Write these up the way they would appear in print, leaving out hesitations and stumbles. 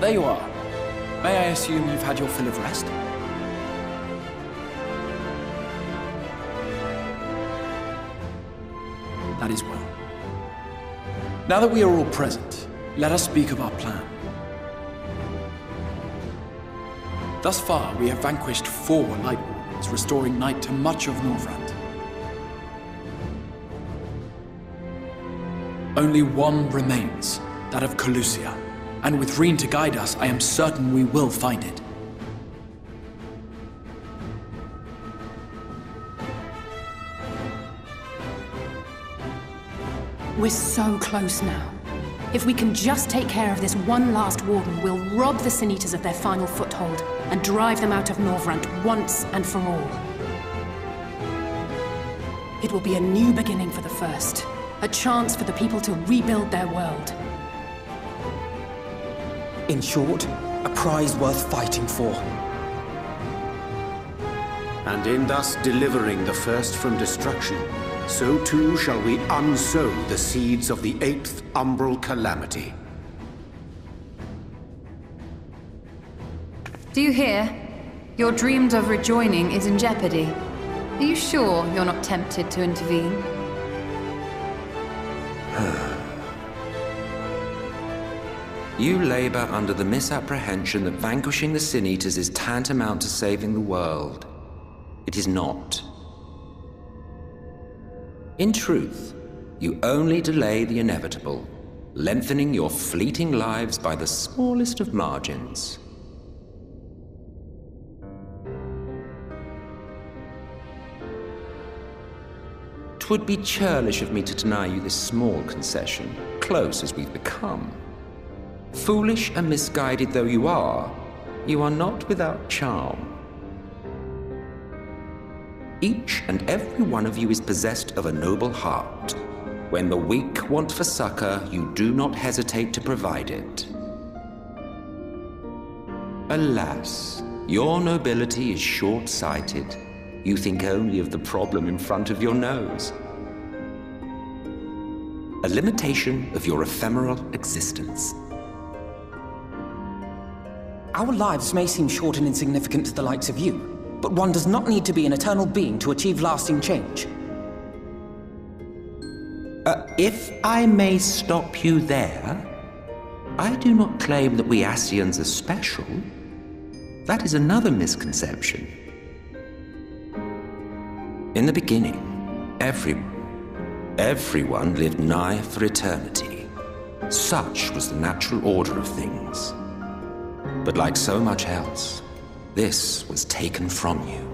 there you are. May I assume you've had your fill of rest? That is well. Now that we are all present, let us speak of our plan. Thus far, we have vanquished 4 Light Wardens, restoring night to much of Northrend. Only one remains, that of Calusia, and with Reen to guide us, I am certain we will find it. We're so close now. If we can just take care of this one last Warden, we'll rob the Sin Eaters of their final foothold and drive them out of Northrend once and for all. It will be a new beginning for the First, a chance for the people to rebuild their world. In short, a prize worth fighting for. And in thus delivering the First from destruction, so too shall we unsow the seeds of the 8th umbral calamity. Do you hear? Your dreamed of rejoining is in jeopardy. Are you sure you're not tempted to intervene? You labor under the misapprehension that vanquishing the Sin Eaters is tantamount to saving the world. It is not. In truth, you only delay the inevitable, lengthening your fleeting lives by the smallest of margins. Twould be churlish of me to deny you this small concession, close as we've become. Foolish and misguided though you are not without charm. Each and every one of you is possessed of a noble heart. When the weak want for succor, you do not hesitate to provide it. Alas, your nobility is short-sighted. You think only of the problem in front of your nose. A limitation of your ephemeral existence. Our lives may seem short and insignificant to the likes of you, but one does not need to be an eternal being to achieve lasting change. If I may stop you there, I do not claim that we Ascians are special. That is another misconception. In the beginning, everyone lived nigh for eternity. Such was the natural order of things. But like so much else, this was taken from you.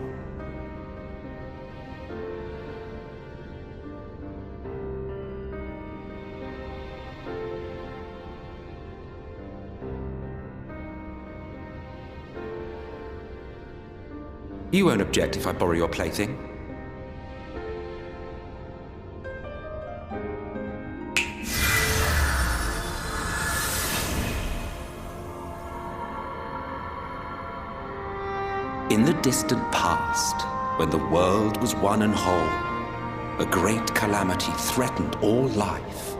You won't object if I borrow your plaything? In the distant past, when the world was one and whole, a great calamity threatened all life.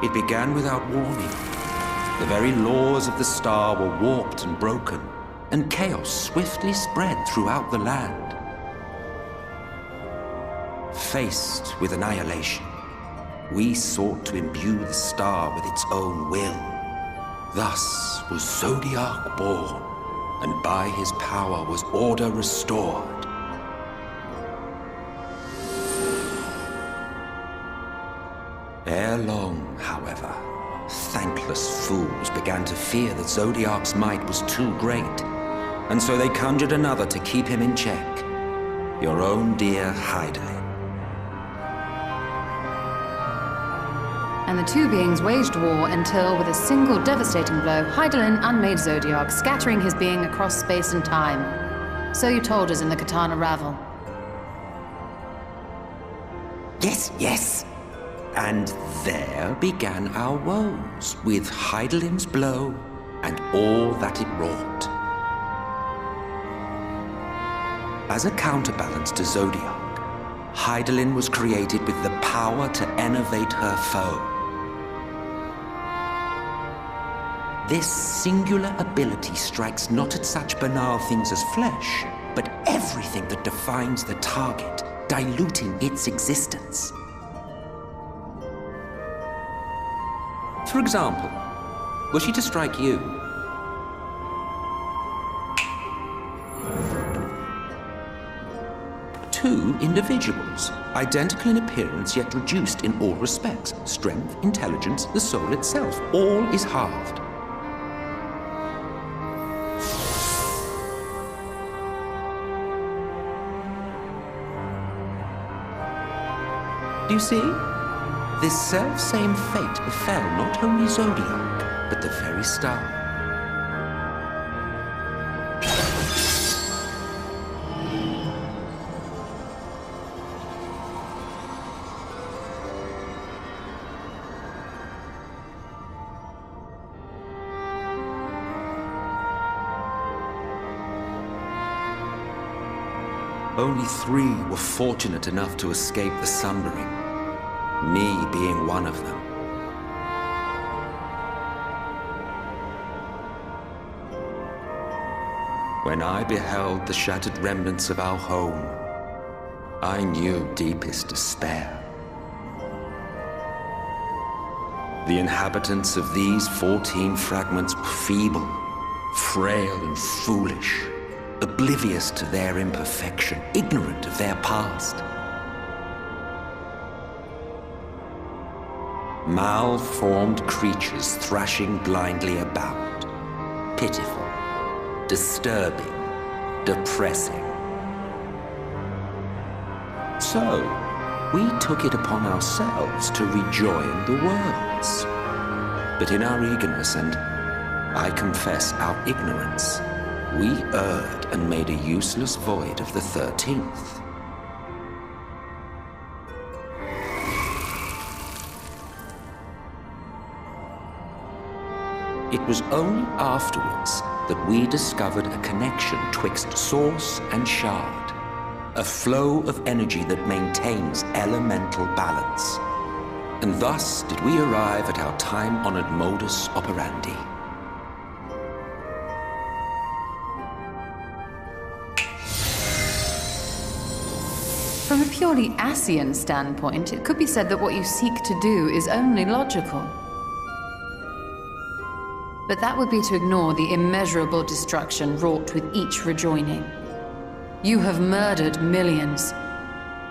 It began without warning. The very laws of the star were warped and broken, and chaos swiftly spread throughout the land. Faced with annihilation, we sought to imbue the star with its own will. Thus was Zodiac born, and by his power was order restored. Ere long, however, thankless fools began to fear that Zodiac's might was too great, and so they conjured another to keep him in check. Your own dear Hydaelyn. And the two beings waged war until, with a single devastating blow, Hydaelyn unmade Zodiac, scattering his being across space and time. So you told us in the Katana Ravel. Yes. And there began our woes, with Hydaelyn's blow and all that it wrought. As a counterbalance to Zodiac, Hydaelyn was created with the power to enervate her foe. This singular ability strikes not at such banal things as flesh, but everything that defines the target, diluting its existence. For example, were she to strike you, two individuals, identical in appearance yet reduced in all respects. Strength, intelligence, the soul itself, all is halved. Do you see? This self-same fate befell not only Zodiac, but the very star. Only 3 were fortunate enough to escape the Sundering, me being one of them. When I beheld the shattered remnants of our home, I knew deepest despair. The inhabitants of these 14 fragments were feeble, frail and foolish, oblivious to their imperfection, ignorant of their past. Malformed creatures thrashing blindly about. Pitiful, disturbing, depressing. So, we took it upon ourselves to rejoin the worlds. But in our eagerness and, I confess, our ignorance, we erred and made a useless void of the 13th. It was only afterwards that we discovered a connection twixt source and shard, a flow of energy that maintains elemental balance. And thus did we arrive at our time-honored modus operandi. From a purely Ascian standpoint, it could be said that what you seek to do is only logical. But that would be to ignore the immeasurable destruction wrought with each rejoining. You have murdered millions,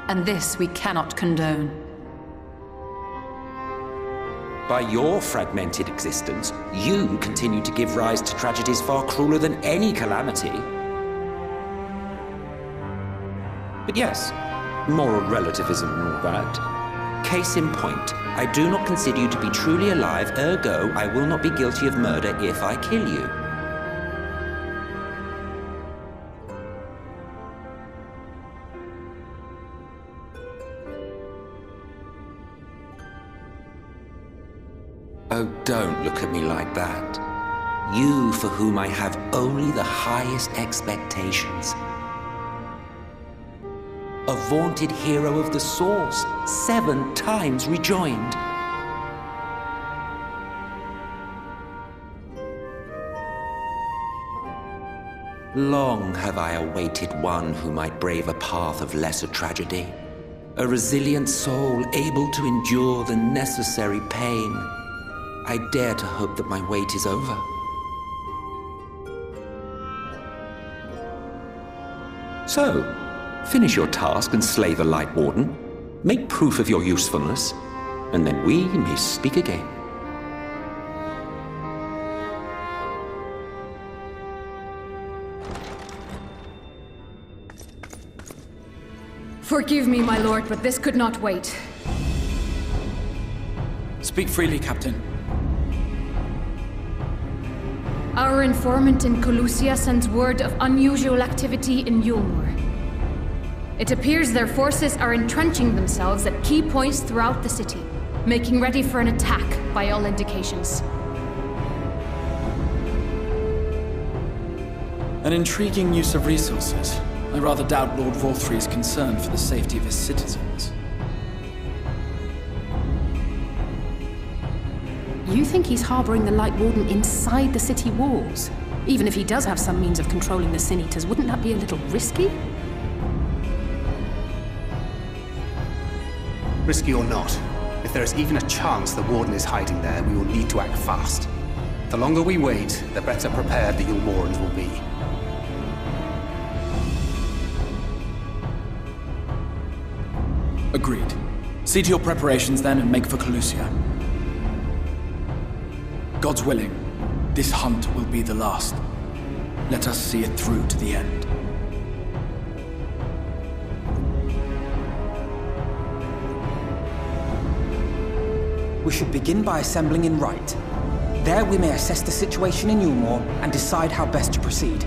and this we cannot condone. By your fragmented existence, you continue to give rise to tragedies far crueler than any calamity. But yes, moral relativism and all that. Case in point, I do not consider you to be truly alive, ergo, I will not be guilty of murder if I kill you. Oh, don't look at me like that. You for whom I have only the highest expectations. A vaunted hero of the Source, 7 times rejoined. Long have I awaited one who might brave a path of lesser tragedy. A resilient soul able to endure the necessary pain. I dare to hope that my wait is over. So, finish your task and slay the Light Warden. Make proof of your usefulness, and then we may speak again. Forgive me, my lord, but this could not wait. Speak freely, Captain. Our informant in Colusia sends word of unusual activity in Yulmur. It appears their forces are entrenching themselves at key points throughout the city, making ready for an attack by all indications. An intriguing use of resources. I rather doubt Lord Vorthry is concerned for the safety of his citizens. You think he's harboring the Light Warden inside the city walls? Even if he does have some means of controlling the Sin Eaters, wouldn't that be a little risky? Risky or not, if there is even a chance the Warden is hiding there, we will need to act fast. The longer we wait, the better prepared the Yulmorans will be. Agreed. See to your preparations then and make for Calusia. God's willing, this hunt will be the last. Let us see it through to the end. We should begin by assembling in Rite. There we may assess the situation in Yulmore and decide how best to proceed.